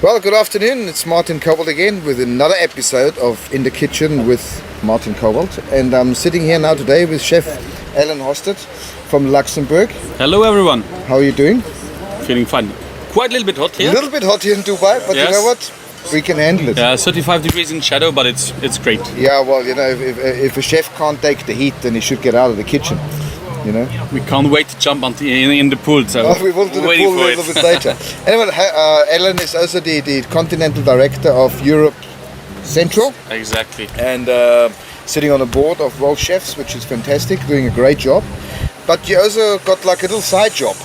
Well, good afternoon. It's Martin Kobald again with another episode of In the Kitchen with Martin Kobald. And I'm sitting here now today with Chef Alain Hostert from Luxembourg. Hello everyone. How are you doing? Feeling fine. Quite a little bit hot here. A little bit hot here in Dubai, but Yes. you know what? We can handle it. Yeah, 35 degrees in shadow, but it's great. Yeah, well, you know, if a chef can't take the heat, then he should get out of the kitchen. You know? We can't wait to jump in the pool. So We will do the waiting pool a for little it. bit later. Anyway, Alain is also the Continental Director of Europe Central. Exactly. And sitting on a board of Worldchefs, which is fantastic, doing a great job. But you also got like a little side job,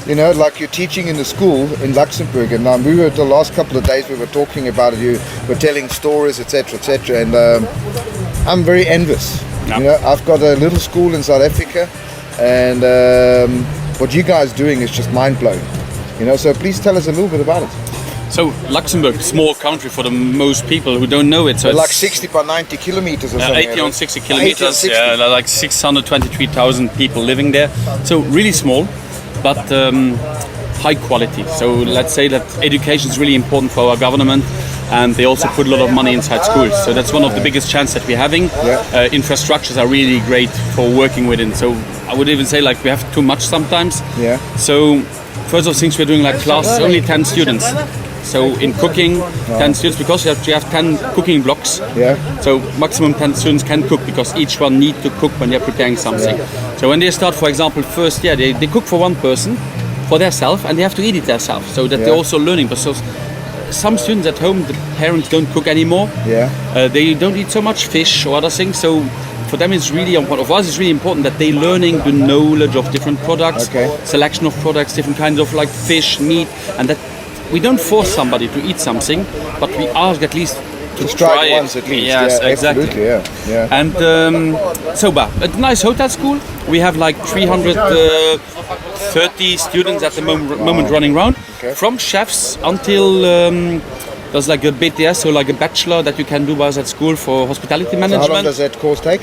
you know, like you're teaching in the school in Luxembourg. And we were the last couple of days we were talking about it. You were telling stories, etc., etc. And I'm very envious. Yeah. You know, I've got a little school in South Africa, and what you guys are doing is just mind blowing. You know, so please tell us a little bit about it. So Luxembourg, small country for the most people who don't know it. So Like it's 60 by 90 kilometers or something. 80 on 60 80 on kilometers. 60. Yeah, like 623,000 people living there. So really small, but high quality. So let's say that education is really important for our government, and they also put a lot of money inside schools. So that's one of the biggest chances that we're having. Yeah. Infrastructures are really great for working within. So I would even say like we have too much sometimes. Yeah. So first of things we're doing like classes, only 10 students. So in cooking, 10 students, because you have 10 cooking blocks. Yeah. So maximum 10 students can cook, because each one need to cook when they're preparing something. So when they start, for example, first year, they cook for one person, for themselves, and they have to eat it themselves, so that they're also learning. But so some students at home, the parents don't cook anymore. Yeah. They don't eat so much fish or other things. So for them, it's really important. For us, it's really important that they learning the knowledge of different products, selection of products, different kinds of like fish, meat, and that we don't force somebody to eat something, but we ask at least to try it it once at least. Yes, yeah, exactly. Absolutely, yeah. And a nice hotel school. We have like 330 students at the moment running around, from chefs until there's like a BTS, so like a bachelor that you can do while at school for hospitality management. So how long does that course take?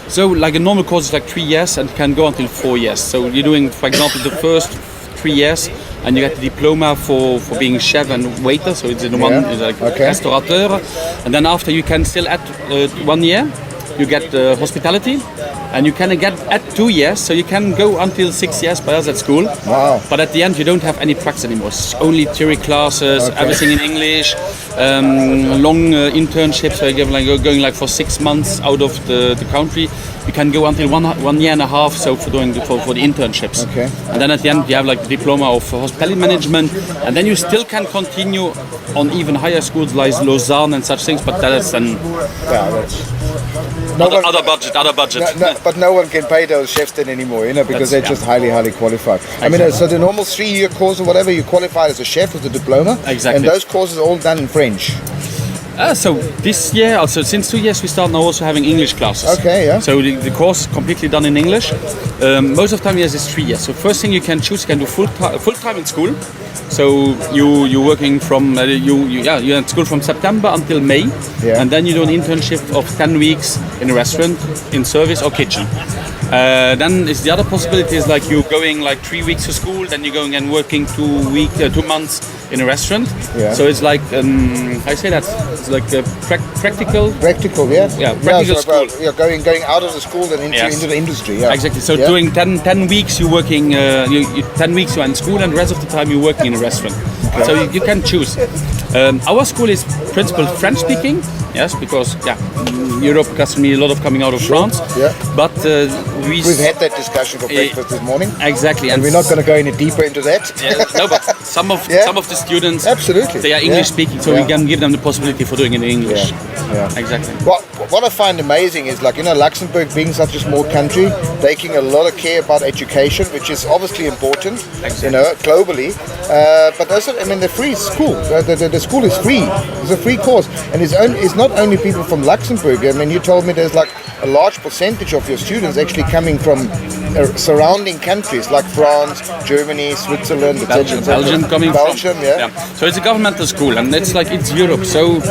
So like a normal course is like 3 years and can go until 4 years. So you're doing, for example, the first 3 years, and you get the diploma for being chef and waiter. So it's in one, it's like restaurateur, and then after you can still add 1 year. You get hospitality, and you can get at 2 years, so you can go until 6 years by us at school. Wow. But at the end, you don't have any practice anymore. It's only theory classes, everything in English, long internships. So you're going like for 6 months out of the country. You can go until 1 year and a half, so for doing for the internships. Okay. And then at the end, you have like the diploma of hospitality management, and then you still can continue on even higher schools like Lausanne and such things. But that's then other budget. But no one can pay those chefs then anymore, you know, because they're just highly qualified. I mean, so the normal 3-year course or whatever, you qualify as a chef with a diploma. Exactly. And those courses are all done in French. So this year, also since 2 years, we start now also having English classes. Okay, yeah. So the course is completely done in English. Most of the time, yes, it's 3 years. So first thing you can choose, you can do full time in school. So you're working from you're at school from September until May, and then you do an internship of 10 weeks in a restaurant, in service or kitchen. Then is the other possibility is like you're going like 3 weeks to school, then you're going and working 2 months in a restaurant. Yeah. So it's like I say that it's like a practical. Practical, yeah. Yeah, practical school. You're going out of the school and into the industry. Yeah. Exactly. So doing 10 weeks you're working. 10 weeks you're in school, and the rest of the time you're working in a restaurant. So you can choose. Our school is principal French speaking. Yes, because Europe has me a lot of coming out of France. Yeah. But we've had that discussion for breakfast this morning. Exactly, and we're not going to go any deeper into that. No, but some of the students, absolutely, they are English speaking, so we can give them the possibility for doing it in English. Yeah. Exactly. Well, what I find amazing is, like, you know, Luxembourg being such a small country, taking a lot of care about education, which is obviously important, you know, globally. But also, I mean, the free school, the school is free. It's a free course, and it's not only people from Luxembourg. I mean, you told me there's like a large percentage of your students actually coming from surrounding countries like France, Germany, Switzerland, Belgium coming Belgium, from. yeah. So it's a governmental school, and it's Europe. So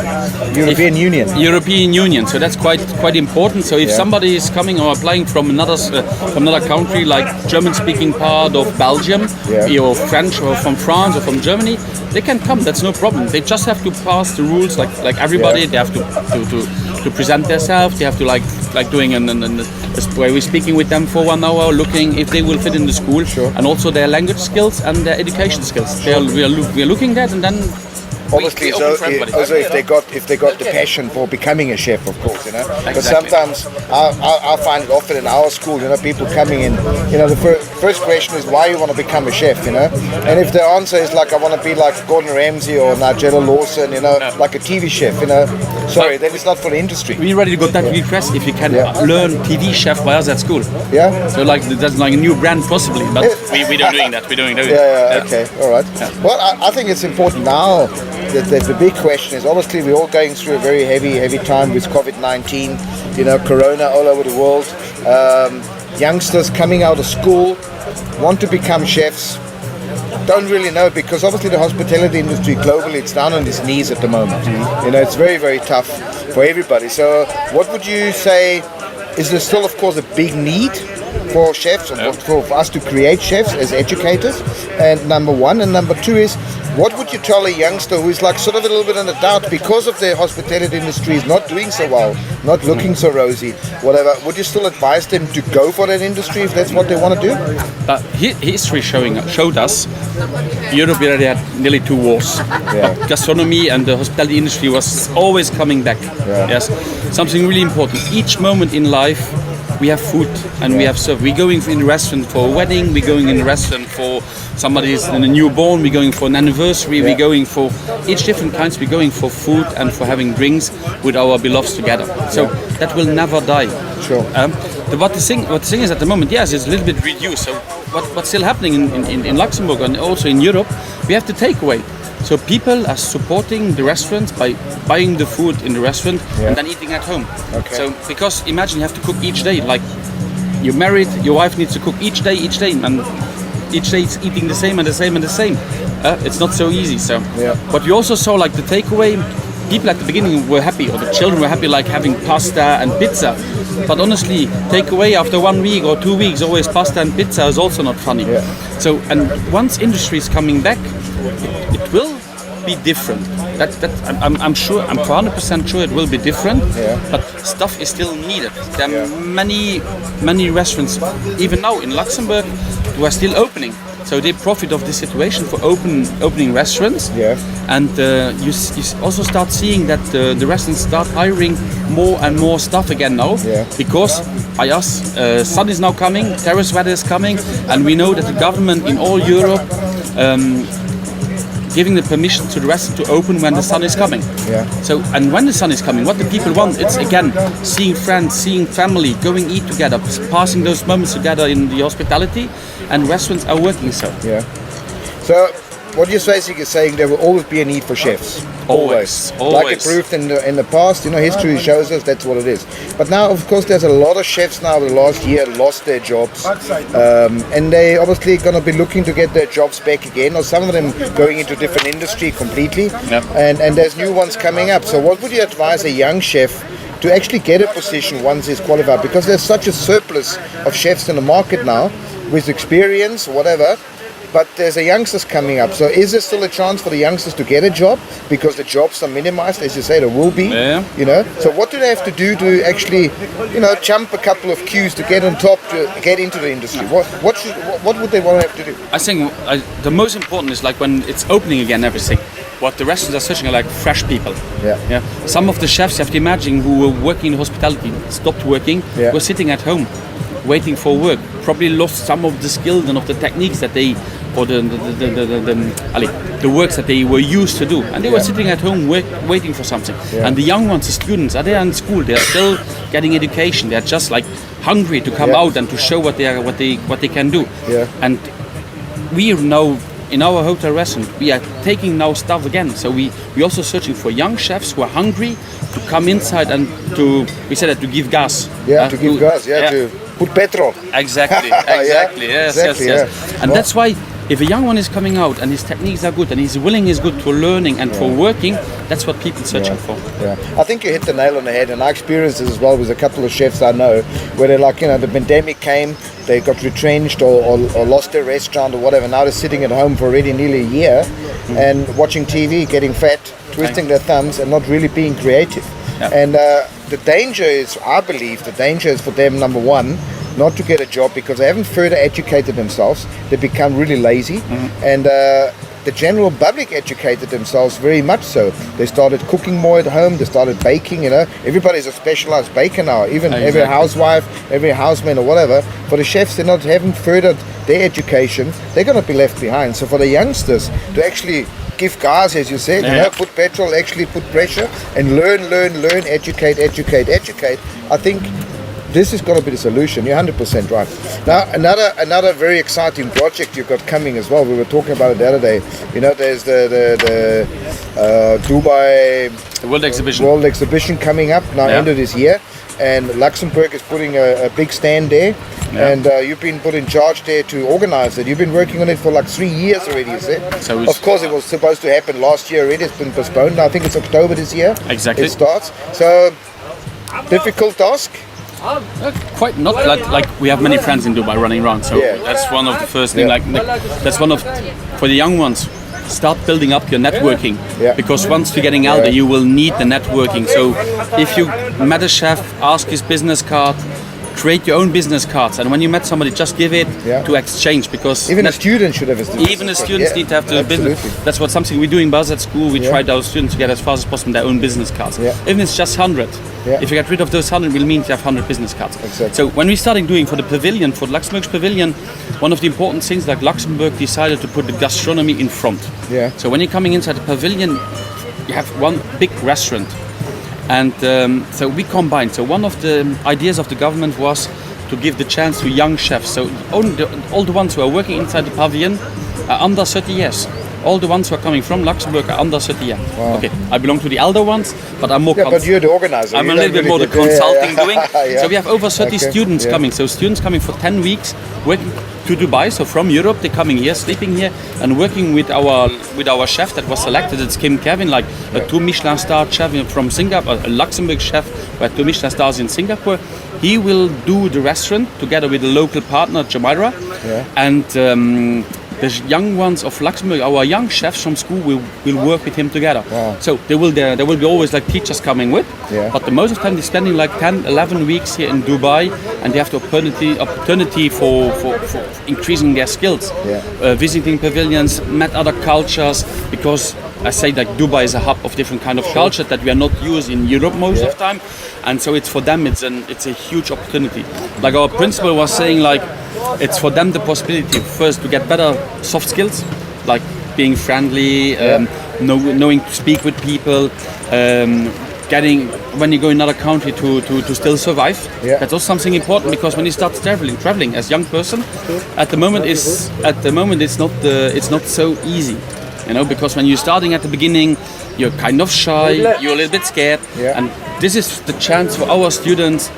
European Union. So that's quite important. So if somebody is coming or applying from another country, like German-speaking part of Belgium, or French, or from France, or from Germany, they can come. That's no problem. They just have to pass the rules like everybody. They have to present themselves. They have to like doing where we're speaking with them for 1 hour, looking if they will fit in the school, and also their language skills and their education skills. We are looking at, and then obviously, also if they got the passion for becoming a chef, of course, you know. Exactly. But sometimes I find it often in our school, you know, people coming in, you know, the first question is why you want to become a chef, you know. And if the answer is like I want to be like Gordon Ramsay or Nigella Lawson, you know, like a TV chef, you know, sorry, then it's not for the industry. We already got that request if you can learn TV chef by us at school. Yeah. So like that's like a new brand possibly, but we don't doing that. We doing that. Yeah. Okay. All right. Yeah. Well, I think it's important now. The big question is obviously we're all going through a very heavy time with COVID-19, you know, Corona all over the world. Youngsters coming out of school want to become chefs, don't really know, because obviously the hospitality industry globally, it's down on its knees at the moment. You know, it's very tough for everybody. So what would you say, is there still of course a big need for chefs, or for us to create chefs as educators? And number one, and number two is, what would you tell a youngster who is like sort of a little bit in the doubt because of the hospitality industry is not doing so well, not looking so rosy, whatever? Would you still advise them to go for that industry if that's what they want to do? But history showed us Europe already had nearly 2 wars. But gastronomy and the hospitality industry was always coming back. Yes, something really important. Each moment in life we have food and we have serve. We're going in a restaurant for a wedding, we're going in a restaurant for somebody's in a newborn, we're going for an anniversary, we're going for each different kinds, we're going for food and for having drinks with our beloveds together. So that will never die. Sure. What the thing is at the moment, yes, it's a little bit reduced. So what's still happening in Luxembourg and also in Europe, we have the takeaway. So people are supporting the restaurants by buying the food in the restaurant and then eating at home. Okay. So because imagine you have to cook each day. Like you're married, your wife needs to cook each day, and each day it's eating the same and the same and the same. It's not so easy. So, but you also saw like the takeaway. People at the beginning were happy, or the children were happy, like having pasta and pizza. But honestly, takeaway after 1 week or 2 weeks, always pasta and pizza is also not funny. So, and once industry is coming back, it will be different. I'm sure, I'm 100% sure it will be different. But stuff is still needed. There are many restaurants, even now in Luxembourg, who are still opening. So they profit of this situation for opening restaurants. And you also start seeing that the restaurants start hiring more and more staff again now. Because by us, sun is now coming, terrace weather is coming, and we know that the government in all Europe giving the permission to the restaurant to open when the sun is coming. So, and when the sun is coming, what the people want, it's again seeing friends, seeing family, going eat together, passing those moments together in the hospitality, and restaurants are working so. So what you're basically saying, there will always be a need for chefs. Always. Like it proved in the past, you know, history shows us that's what it is. But now, of course, there's a lot of chefs now the last year lost their jobs, and they obviously going to be looking to get their jobs back again, or some of them going into different industry completely. And there's new ones coming up. So what would you advise a young chef to actually get a position once he's qualified? Because there's such a surplus of chefs in the market now with experience, whatever. But there's a youngsters coming up. So is there still a chance for the youngsters to get a job? Because the jobs are minimized, as you say, there will be. You know. So what do they have to do to actually, you know, jump a couple of queues to get on top, to get into the industry? What would they want to have to do? I think the most important is like when it's opening again, everything. What the restaurants are searching are like fresh people. Some of the chefs, you have to imagine, who were working in hospitality, stopped working, were sitting at home, waiting for work. Probably lost some of the skills and of the techniques that they, or the works that they were used to do, and they were sitting at home waiting for something. And the young ones, the students, are there in school. They are still getting education. They are just like hungry to come out and to show what they can do. And we now in our hotel restaurant, we are taking now staff again. So we also searching for young chefs who are hungry to come inside and to give gas. Yeah, to give gas. Yeah, to put petrol. Exactly. Yes. And that's why, if a young one is coming out and his techniques are good and his willing is good for learning and for working, that's what people searching for. Yeah, I think you hit the nail on the head, and I experienced this as well with a couple of chefs I know, where they're like, the pandemic came, they got retrenched or lost their restaurant or whatever. Now they're sitting at home for already nearly a year and watching TV, getting fat, twisting their thumbs, and not really being creative. Yeah. And the danger is for them, number one, not to get a job because they haven't further educated themselves. They become really lazy, and the general public educated themselves very much so. They started cooking more at home. They started baking. Everybody's a specialized baker now. Even every housewife, every houseman or whatever. For the chefs, they haven't furthered their education. They're going to be left behind. So for the youngsters to actually give gas, as you said, put petrol, actually put pressure, and learn, educate. I think this is going to be the solution. You're 100% right. Now, another very exciting project you've got coming as well. We were talking about it the other day. There's the Dubai World Exhibition coming up now, end of this year, and Luxembourg is putting a big stand there. Yeah. And you've been put in charge there to organize it. You've been working on it for like 3 years already, you said? So of course, it was supposed to happen last year already. It's been postponed. I think it's October this year. Exactly. It starts. So, difficult task. Quite not like we have many friends in Dubai running around, so that's one of the first thing. That's one of for the young ones. Start building up your networking because once you're getting out there, you will need the networking. So if you met a chef, ask his business card. Create your own business cards, and when you met somebody, just give it to exchange, because even a student should have a business. Even the students need to have the business. That's what something we do in Buzz at school. We tried our students to get as fast as possible their own business cards. Even if it's just 100. If you get rid of those 100, it will mean you have 100 business cards. Exactly. So when we started doing for the pavilion, for the Luxembourg's pavilion, one of the important things, like Luxembourg decided to put the gastronomy in front. So when you're coming inside the pavilion, you have one big restaurant. And so we combined. So one of the ideas of the government was to give the chance to young chefs. So all the ones who are working inside the pavilion are under 30 years. All the ones who are coming from Luxembourg are under 30 years. Wow. Okay, I belong to the elder ones, but I'm more. But you're the organizer. I'm a little bit more the consulting doing. So we have over 30 students coming. So students coming for 10 weeks, working to Dubai. So from Europe, they're coming here, sleeping here, and working with our chef that was selected. It's Kim Kevin, like a 2 Michelin star chef from Singapore, a Luxembourg chef who had 2 Michelin stars in Singapore. He will do the restaurant together with a local partner, Jumeirah, and. The young ones of Luxembourg, our young chefs from school, will work with him together. Wow. So there will be always like teachers coming with, but the most of the time they're spending like 10, 11 weeks here in Dubai, and they have the opportunity for increasing their skills, visiting pavilions, met other cultures, because I say like Dubai is a hub of different kind of culture that we are not used in Europe most of the time, and so it's for them it's a huge opportunity. Like our principal was saying, like it's for them the possibility first to get better soft skills, like being friendly, knowing to speak with people, getting when you go in another country to still survive. That's also something important, because when you start traveling as a young person, at the moment it's not so easy. Because when you're starting at the beginning, you're kind of shy, you're a little bit scared, and this is the chance for our students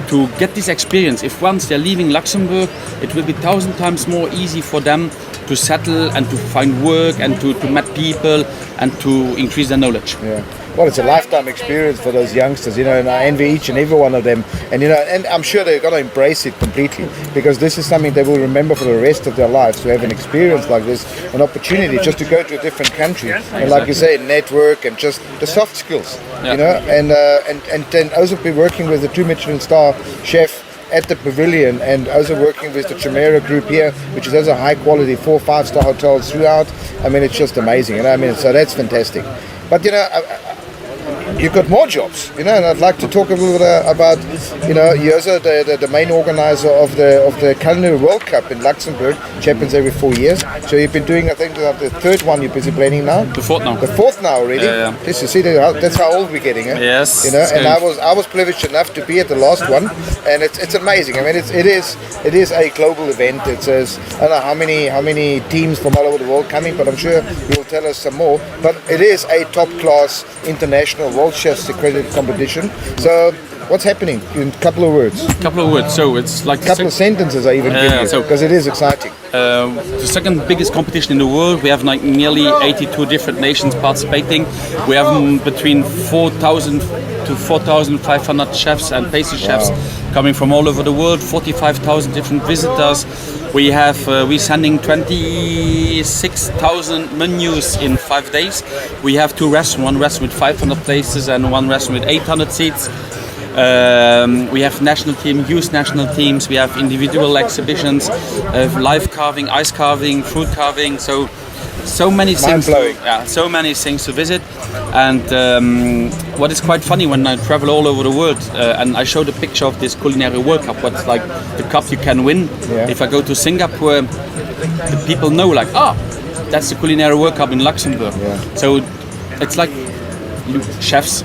to get this experience. If once they're leaving Luxembourg, it will be 1,000 times more easy for them to settle and to find work and to meet people and to increase their knowledge. Well, it's a lifetime experience for those youngsters, and I envy each and every one of them. And and I'm sure they're going to embrace it completely, because this is something they will remember for the rest of their lives, to have an experience like this, an opportunity just to go to a different country. And like you say, network and just the soft skills, and then also be working with the 2 Michelin star chef at the pavilion, and also working with the Jumeirah group here, which is also high quality 4 or 5 star hotels throughout. I mean, it's just amazing. So that's fantastic. But you've got more jobs, and I'd like to talk a little bit about, you're also the main organizer of the Culinary World Cup in Luxembourg, which happens every 4 years. So you've been doing, I think, the third one you're busy planning now. The fourth now. The fourth now already. Yeah. Just to see that's how old we're getting. Eh? Yes. And I was privileged enough to be at the last one, and it's amazing. I mean, it is a global event. It says I don't know how many teams from all over the world coming, but I'm sure you'll tell us some more. But it is a top class international World Chefs accredited competition. So what's happening in a couple of words? So it's like a couple of sentences I even give you, because it is exciting. The second biggest competition in the world. We have like nearly 82 different nations participating. We have between 4,000 to 4,500 chefs and pastry chefs coming from all over the world. 45,000 different visitors. We're sending 26,000 menus in 5 days. We have 2 restaurants, one restaurant with 500 places and one restaurant with 800 seats. We have national team, youth national teams. We have individual exhibitions of live carving, ice carving, fruit carving. So many things. So many things to visit. And what is quite funny when I travel all over the world, and I showed a picture of this Culinary World Cup. What's like the cup you can win. Yeah. If I go to Singapore, the people know like, that's the Culinary World Cup in Luxembourg. Yeah. So it's like chefs.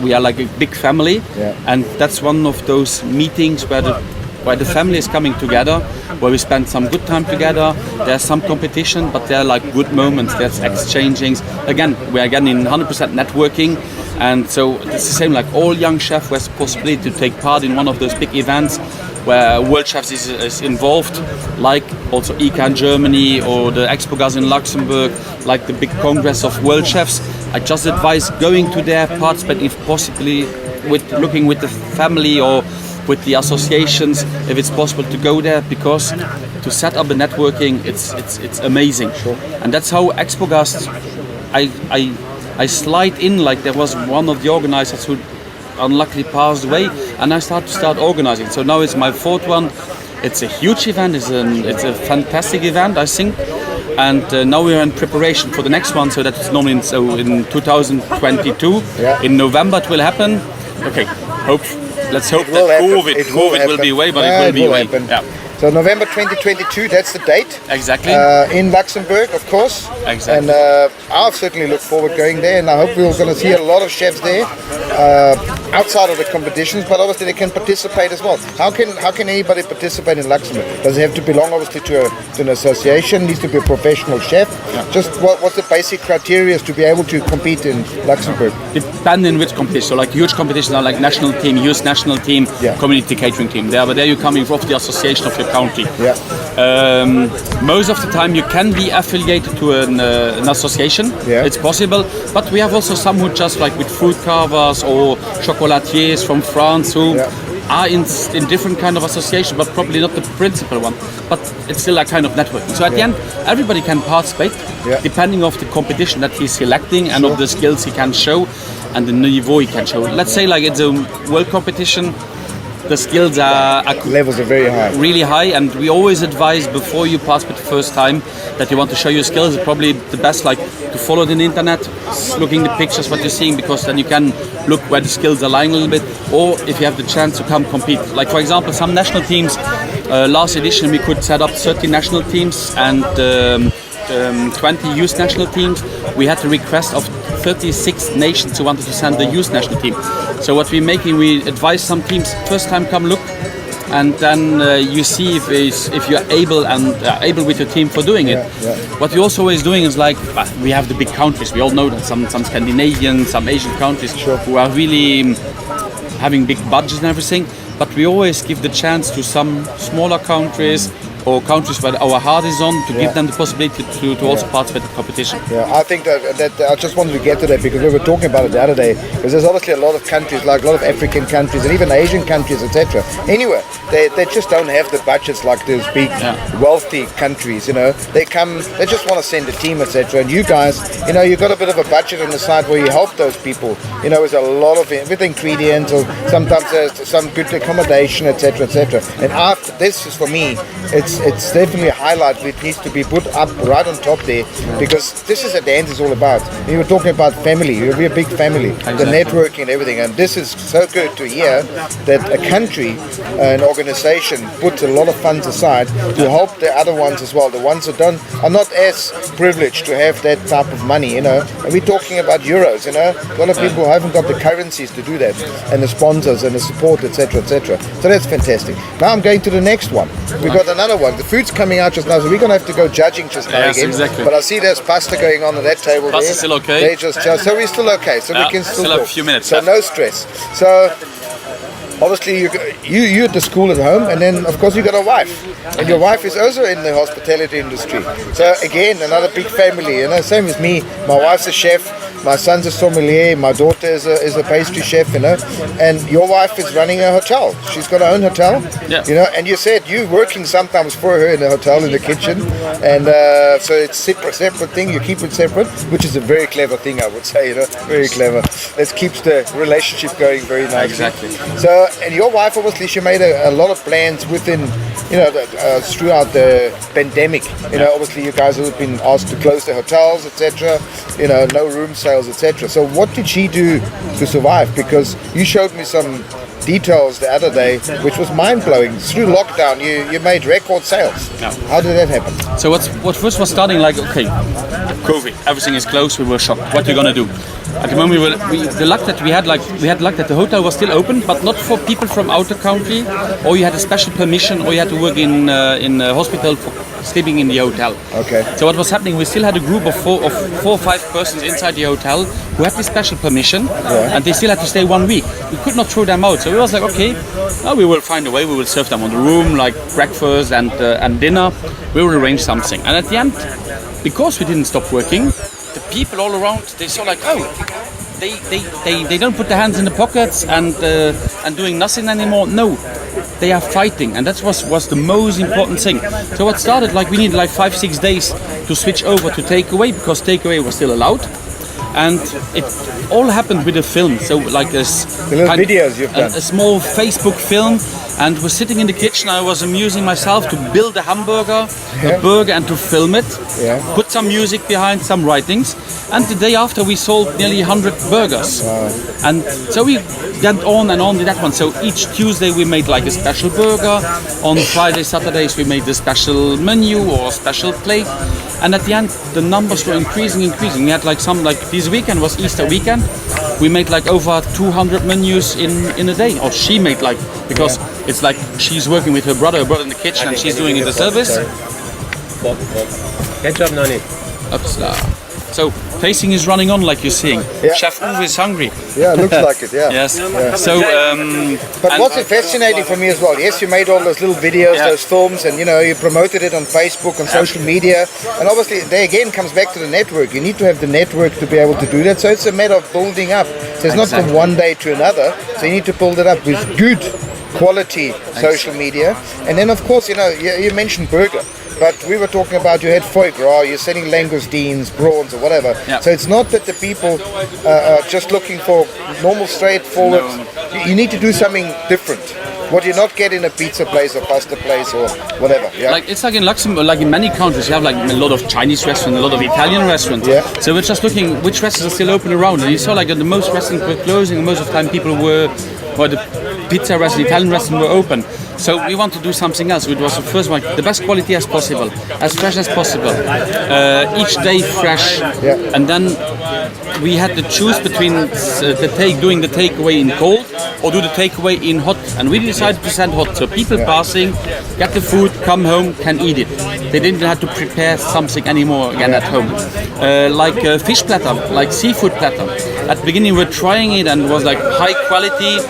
We are like a big family, and that's one of those meetings where the family is coming together, where we spend some good time together. There's some competition, but there are like good moments. There's exchanging. Again, we are again in 100% networking, and so it's the same. Like all young chefs who has the possibility to take part in one of those big events where World Chefs is involved, like also ICA in Germany or the Expo Gas in Luxembourg, like the big Congress of World Chefs. I just advise going to there, participate if possibly looking with the family or with the associations if it's possible to go there, because to set up a networking it's amazing. Sure. And that's how Expo Gas I slide in. Like there was one of the organizers who unluckily passed away, and I start organizing. So now it's my 4th one. It's a huge event. It's a fantastic event, I think. And now we're in preparation for the next one. So that's normally in 2022. Yeah. In November it will happen. Okay. Let's hope that COVID will be away, but it will be away. Yeah. So November 2022, that's the date. Exactly. In Luxembourg, of course. Exactly. And I'll certainly look forward going there, and I hope we're going to see a lot of chefs there outside of the competitions, but obviously they can participate as well. How can anybody participate in Luxembourg? Does it have to belong obviously to an association? Needs to be a professional chef? Yeah. Just what's the basic criteria to be able to compete in Luxembourg? Depending which competition. So like huge competitions are like national team, youth national team, community catering team. But there you're coming from the association of your county. Yeah. Most of the time you can be affiliated to an association. Yeah. It's possible, but we have also some who just like with food carvers or chocolatiers from France who are in different kind of association, but probably not the principal one. But it's still a kind of networking. So at the end, everybody can participate, depending of the competition that he's selecting and of the skills he can show and the niveau he can show. Let's say like it's a world competition. The skills levels are very high, really high, and we always advise before you participate the first time that you want to show your skills. It's probably the best like to follow it on the internet, looking the pictures what you're seeing, because then you can look where the skills are lying a little bit, or if you have the chance to come compete. Like for example, some national teams. Last edition we could set up 30 national teams and 20 youth national teams. We had the request of 36 nations who wanted to send the youth national team. So what we're making, we advise some teams first time come look, and then you see if you're able with your team for doing it. Yeah. What we're also always doing is like we have the big countries. We all know that some Scandinavian, some Asian countries who are really having big budgets and everything. But we always give the chance to some smaller countries or countries where our heart is on to give them the possibility to also participate in the competition. Yeah, I think that I just wanted to get to that because we were talking about it the other day, because there's obviously a lot of countries, like a lot of African countries and even Asian countries, etc. Anyway, they just don't have the budgets like those big wealthy countries, you know. They just want to send a team, etc. And you guys, you know, you've got a bit of a budget on the side where you help those people, you know, with a lot of with ingredients or sometimes some good accommodation, etc., etc. And this is for me, it's it's definitely a highlight which needs to be put up right on top there, because this is what the end is all about. You were talking about family. We're a big family, the networking and everything, and this is so good to hear that a country, an organization puts a lot of funds aside to help the other ones as well. The ones that are not as privileged to have that type of money, and we're talking about euros, a lot of people haven't got the currencies to do that, and the sponsors and the support, etc., etc. So that's fantastic. Now I'm going to the next one. We've got another one. The food's coming out just now, so we're going to have to go judging just now again. Exactly. But I see there's pasta going on that table. Pasta's still okay. They just so we're still okay. So we can still have a few minutes. So no stress. So obviously you at the school at home, and then of course you got a wife, and your wife is also in the hospitality industry. So again, another big family. Same as me. My wife's a chef. My son's a sommelier. My daughter is a pastry chef. And your wife is running a hotel. She's got her own hotel. Yeah. And you said you're working sometimes for her in the hotel in the kitchen, and so it's separate thing. You keep it separate, which is a very clever thing, I would say. Very clever. It keeps the relationship going very nicely. Exactly. So, and your wife obviously, she made a lot of plans within, throughout the pandemic. Obviously you guys have been asked to close the hotels, etc. No room sales, etc. So what did she do to survive? Because you showed me some details the other day, which was mind-blowing. Through lockdown, you made record sales. Yeah. How did that happen? So what first was starting like, okay, COVID, everything is closed. We were shocked. What are you gonna do? At the moment, the luck that we had luck that the hotel was still open, but not for people from outer country, or you had a special permission, or you had to work in a hospital for sleeping in the hotel. Okay. So what was happening? We still had a group of four or five persons inside the hotel who had this special permission, and they still had to stay 1 week. We could not throw them out, so we was like, okay, now we will find a way. We will serve them on the room, like breakfast and dinner. We will arrange something. And at the end, because we didn't stop working, the people all around, they saw like, oh, they don't put their hands in the pockets and doing nothing anymore. No, they are fighting, and that was the most important thing. So what started, like we needed like 5-6 days to switch over to takeaway, because takeaway was still allowed. And it all happened with a film, so like videos you've done. A small Facebook film, and we're sitting in the kitchen. I was amusing myself to build a hamburger, a burger, and to film it. Yeah. Put some music behind, some writings, and the day after we sold nearly 100 burgers. Wow. And so we went on and on with that one. So each Tuesday we made like a special burger. On Friday, Saturdays we made a special menu or a special plate. And at the end, the numbers were increasing. We had like this weekend was Easter weekend. We made like over 200 menus in a day. Or she made because it's like she's working with her brother in the kitchen, and she's doing the service. Ketchup, no need. So tasting is running on, like you're seeing. Yeah. Chef Uwe is hungry. Yeah, looks like it. Yeah. Yes. Yeah. So. But what's fascinating for me as well? Yes, you made all those little videos, those films, and you promoted it on Facebook and social media. And obviously, there again comes back to the network. You need to have the network to be able to do that. So it's a matter of building up. So it's not from one day to another. So you need to build it up with good quality social media. And then of course, you mentioned burger. But we were talking about you had foie gras, you're selling langoustines, prawns, or whatever. Yeah. So it's not that the people are just looking for normal, straightforward. No. You need to do something different. What you not get in a pizza place or pasta place or whatever. Yeah. Like it's like in Luxembourg, like in many countries, you have like a lot of Chinese restaurants, a lot of Italian restaurants. Yeah. So we're just looking which restaurants are still open around, and you saw like the most restaurants were closing, and most of the time people were, the pizza restaurant, Italian restaurant were open. So we want to do something else. It was the first one, the best quality as possible, as fresh as possible, each day fresh. Yeah. And then we had to choose between doing the takeaway in cold or do the takeaway in hot. And we decided to send hot, so people passing, get the food, come home, can eat it. They didn't have to prepare something anymore again at home. Like a fish platter, like seafood platter. At the beginning we were trying it and it was like high quality,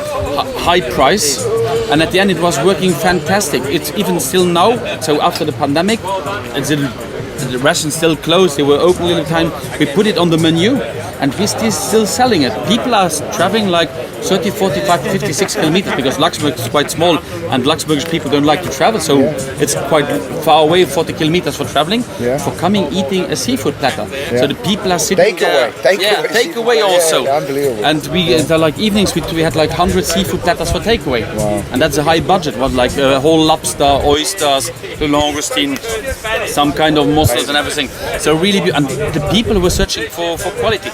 high price. And at the end it was working fantastic. It's even still now, so after the pandemic, the restaurants still closed, they were open a little time. We put it on the menu and we're still selling it. People are traveling like 30, 45, 56 kilometers because Luxembourg is quite small and Luxembourgish people don't like to travel, so it's quite far away, 40 kilometers for traveling, for coming eating a seafood platter. So the people are sitting there. Takeaway also. Unbelievable. And they're like evenings we had like 100 seafood platters for takeaway. Wow. And that's a high budget, was like a whole lobster, oysters, the langoustine, some kind of mussels and everything. So really, and the people were searching for quality.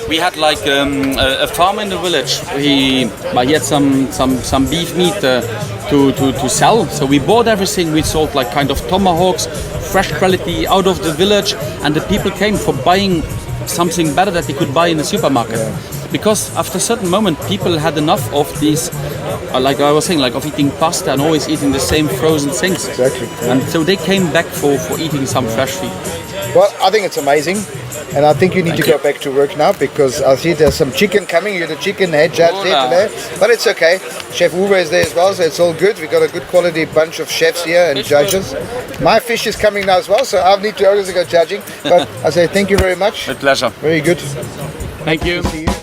We had like a farmer in the village. He had some beef meat to sell. So we bought everything. We sold like kind of tomahawks, fresh quality out of the village, and the people came for buying something better that they could buy in the supermarket. Because after a certain moment, people had enough of these, like I was saying, like of eating pasta and always eating the same frozen things. Exactly. And so they came back for eating some fresh food. Well, I think it's amazing, and I think you need to go back to work now because I see there's some chicken coming. You're the chicken head judge there today, but it's okay. Chef Uwe is there as well, so it's all good. We've got a good quality bunch of chefs here and judges. My fish is coming now as well, so I need to also go judging. But I say thank you very much. With pleasure. Very good. Thank you. See you.